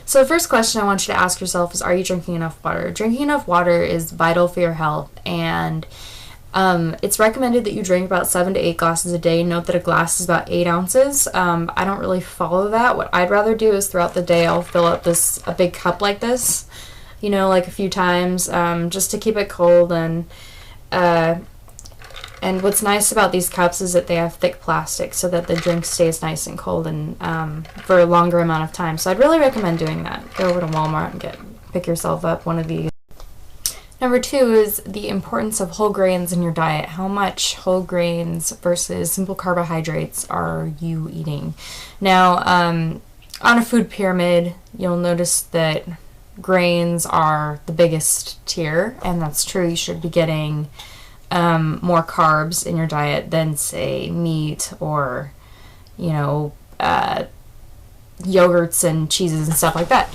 So the first question I want you to ask yourself is, are you drinking enough water? Drinking enough water is vital for your health, and it's recommended that you drink about 7 to 8 glasses a day. Note that a glass is about 8 ounces. I don't really follow that. What I'd rather do is throughout the day I'll fill up a big cup like this, like a few times, just to keep it cold. And what's nice about these cups is that they have thick plastic so that the drink stays nice and cold and for a longer amount of time. So I'd really recommend doing that. Go over to Walmart and pick yourself up one of these. Number 2 is the importance of whole grains in your diet. How much whole grains versus simple carbohydrates are you eating? Now, on a food pyramid, you'll notice that grains are the biggest tier, and that's true. You should be getting more carbs in your diet than, say, meat or, yogurts and cheeses and stuff like that.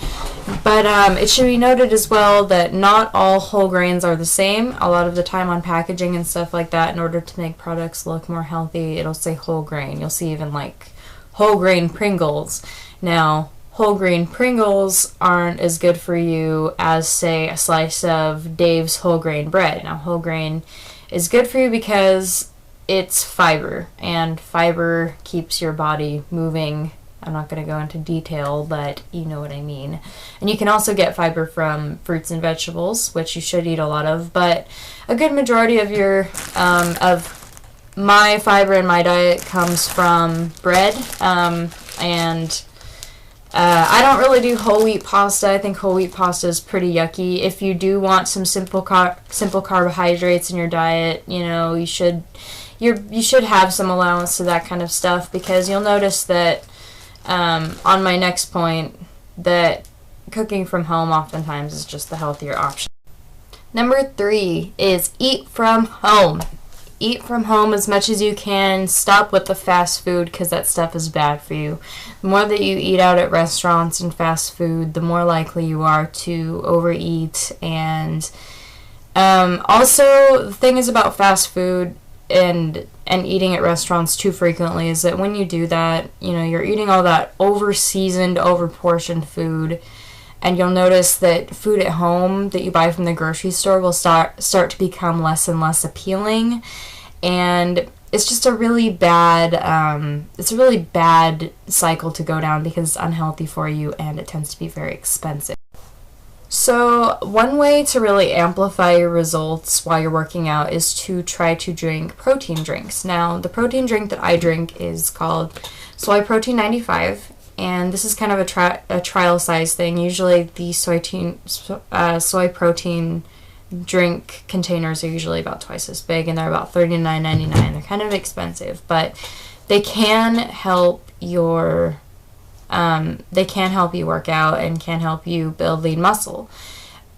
But it should be noted as well that not all whole grains are the same. A lot of the time on packaging and stuff like that, in order to make products look more healthy, it'll say whole grain. You'll see even like whole grain Pringles. Now, whole grain Pringles aren't as good for you as, say, a slice of Dave's whole grain bread. Now, whole grain is good for you because it's fiber, and fiber keeps your body moving. I'm not going to go into detail, but you know what I mean. And you can also get fiber from fruits and vegetables, which you should eat a lot of, but a good majority of of my fiber in my diet comes from bread, and I don't really do whole wheat pasta. I think whole wheat pasta is pretty yucky. If you do want some simple carbohydrates in your diet, you should have some allowance to that kind of stuff, because you'll notice that on my next point, that cooking from home oftentimes is just the healthier option. Number 3 is eat from home. Eat from home as much as you can. Stop with the fast food, because that stuff is bad for you. The more that you eat out at restaurants and fast food, the more likely you are to overeat. And also, the thing is about fast food and eating at restaurants too frequently is that when you do that, you're eating all that over-seasoned, over-portioned food, and you'll notice that food at home that you buy from the grocery store will start to become less and less appealing, and it's just a really bad cycle to go down, because it's unhealthy for you and it tends to be very expensive. So one way to really amplify your results while you're working out is to try to drink protein drinks. Now, the protein drink that I drink is called Soy Protein 95, and this is kind of a trial size thing. Usually the soy protein drink containers are usually about twice as big, and they're about $39.99. They're kind of expensive, but they can help you work out and can help you build lean muscle.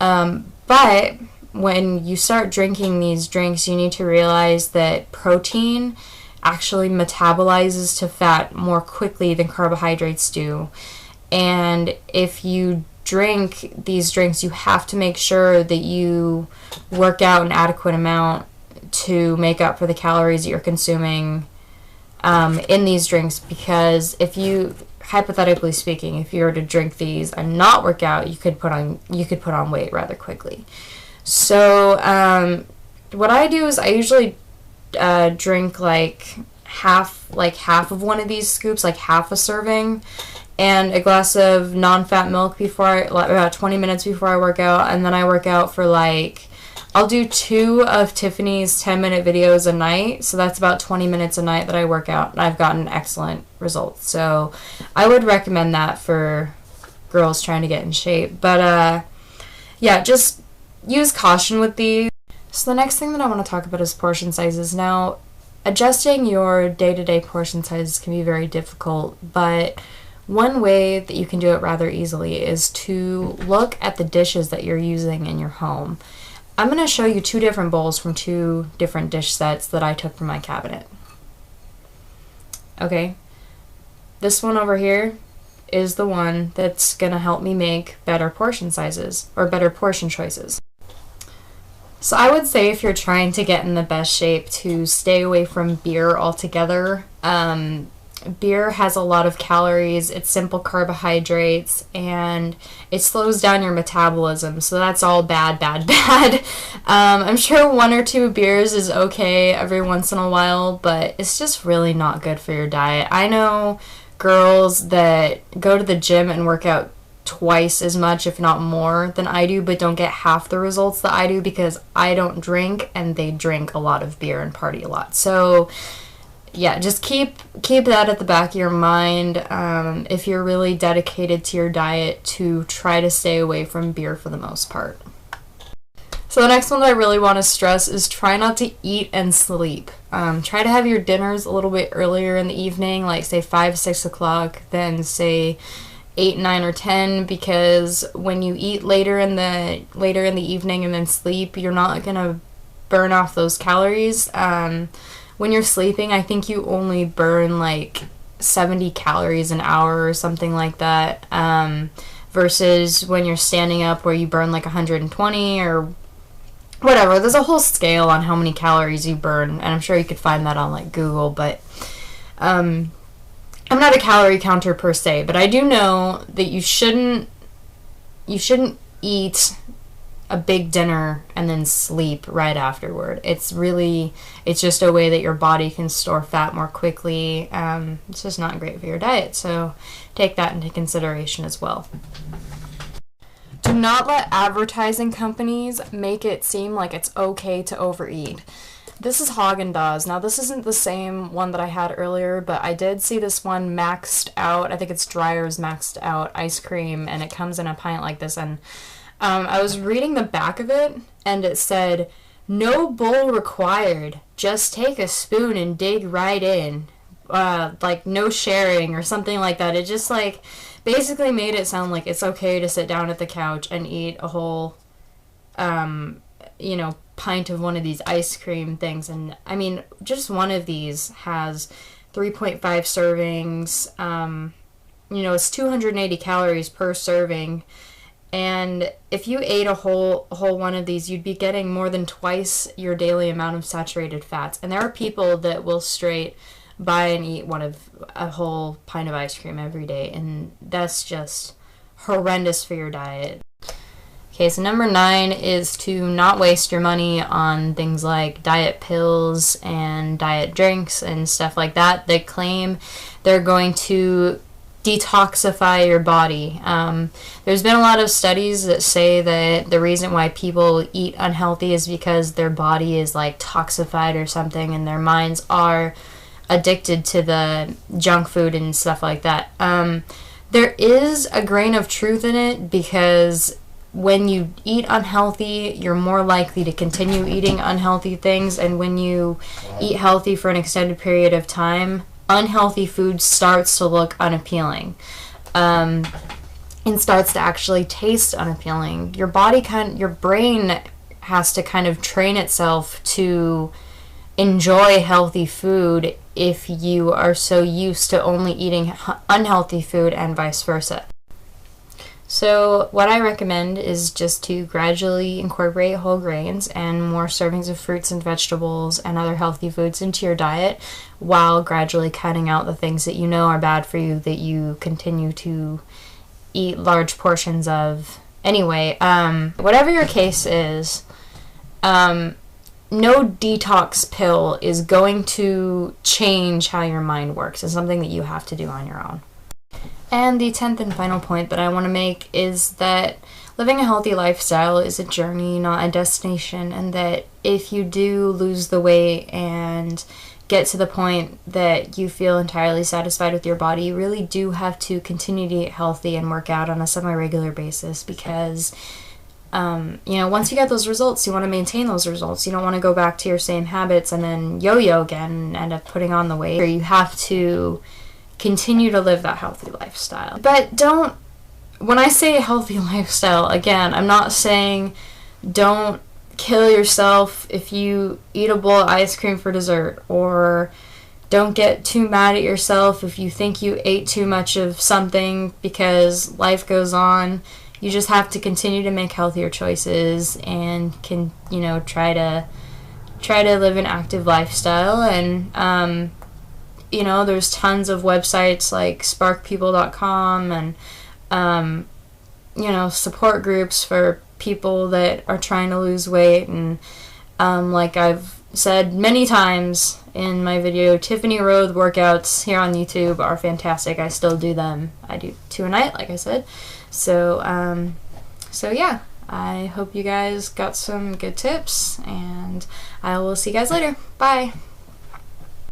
But when you start drinking these drinks, you need to realize that protein actually metabolizes to fat more quickly than carbohydrates do. And if you drink these drinks, you have to make sure that you work out an adequate amount to make up for the calories that you're consuming in these drinks, because if you, hypothetically speaking, if you were to drink these and not work out, you could put on weight rather quickly. So what I do is I usually drink like half of one of these scoops, like half a serving, and a glass of non-fat milk about 20 minutes before I work out. And then I work out for I'll do 2 of Tiffany's 10-minute videos a night, so that's about 20 minutes a night that I work out, and I've gotten excellent results. So I would recommend that for girls trying to get in shape. But yeah, just use caution with these. So the next thing that I want to talk about is portion sizes. Now, adjusting your day-to-day portion sizes can be very difficult, but one way that you can do it rather easily is to look at the dishes that you're using in your home. I'm going to show you 2 different bowls from 2 different dish sets that I took from my cabinet. Okay, this one over here is the one that's going to help me make better portion sizes, or better portion choices. So I would say if you're trying to get in the best shape to stay away from beer altogether, beer has a lot of calories, it's simple carbohydrates, and it slows down your metabolism, so that's all bad, bad, bad. I'm sure 1 or 2 beers is okay every once in a while, but it's just really not good for your diet. I know girls that go to the gym and work out twice as much, if not more, than I do, but don't get half the results that I do because I don't drink and they drink a lot of beer and party a lot. So yeah, just keep that at the back of your mind if you're really dedicated to your diet, to try to stay away from beer for the most part. So the next one that I really want to stress is try not to eat and sleep. Try to have your dinners a little bit earlier in the evening, like say 5, 6 o'clock, than say 8, 9, or 10, because when you eat later in the evening and then sleep, you're not gonna burn off those calories. When you're sleeping, I think you only burn like 70 calories an hour or something like that, versus when you're standing up where you burn like 120 or whatever. There's a whole scale on how many calories you burn, and I'm sure you could find that on like Google, but I'm not a calorie counter per se, but I do know that you shouldn't eat a big dinner and then sleep right afterward. It's just a way that your body can store fat more quickly. It's just not great for your diet, so take that into consideration as well. Do not let advertising companies make it seem like it's okay to overeat. This is Haagen-Dazs. Now, this isn't the same one that I had earlier, but I did see this one maxed out. I think it's Dreyer's maxed out ice cream, and it comes in a pint like this, and I was reading the back of it, and it said, "No bowl required. Just take a spoon and dig right in." Like, no sharing or something like that. It just, like, basically made it sound like it's okay to sit down at the couch and eat a whole, pint of one of these ice cream things. And, I mean, just one of these has 3.5 servings. It's 280 calories per serving. And if you ate a whole one of these, you'd be getting more than twice your daily amount of saturated fats. And there are people that will straight buy and eat a whole pint of ice cream every day, and that's just horrendous for your diet. Okay, so number 9 is to not waste your money on things like diet pills and diet drinks and stuff like that. They claim they're going to detoxify your body. There's been a lot of studies that say that the reason why people eat unhealthy is because their body is like toxified or something, and their minds are addicted to the junk food and stuff like that. There is a grain of truth in it, because when you eat unhealthy, you're more likely to continue eating unhealthy things, and when you eat healthy for an extended period of time, unhealthy food starts to look unappealing, and starts to actually taste unappealing. Your brain has to kind of train itself to enjoy healthy food if you are so used to only eating unhealthy food, and vice versa. So what I recommend is just to gradually incorporate whole grains and more servings of fruits and vegetables and other healthy foods into your diet, while gradually cutting out the things that you know are bad for you that you continue to eat large portions of anyway. Whatever your case is, no detox pill is going to change how your mind works. It's something that you have to do on your own. And the 10th and final point that I want to make is that living a healthy lifestyle is a journey, not a destination, and that if you do lose the weight and get to the point that you feel entirely satisfied with your body, you really do have to continue to eat healthy and work out on a semi-regular basis, because once you get those results, you want to maintain those results. You don't want to go back to your same habits and then yo-yo again and end up putting on the weight. You have to continue to live that healthy lifestyle. But when I say healthy lifestyle, again, I'm not saying don't kill yourself if you eat a bowl of ice cream for dessert, or don't get too mad at yourself if you think you ate too much of something, because life goes on. You just have to continue to make healthier choices and try to live an active lifestyle. And you know, there's tons of websites like sparkpeople.com and, you know, support groups for people that are trying to lose weight. And like I've said many times in my video, Tiffany Road workouts here on YouTube are fantastic. I still do them. I do 2 a night, like I said. So, so yeah, I hope you guys got some good tips, and I will see you guys later. Bye.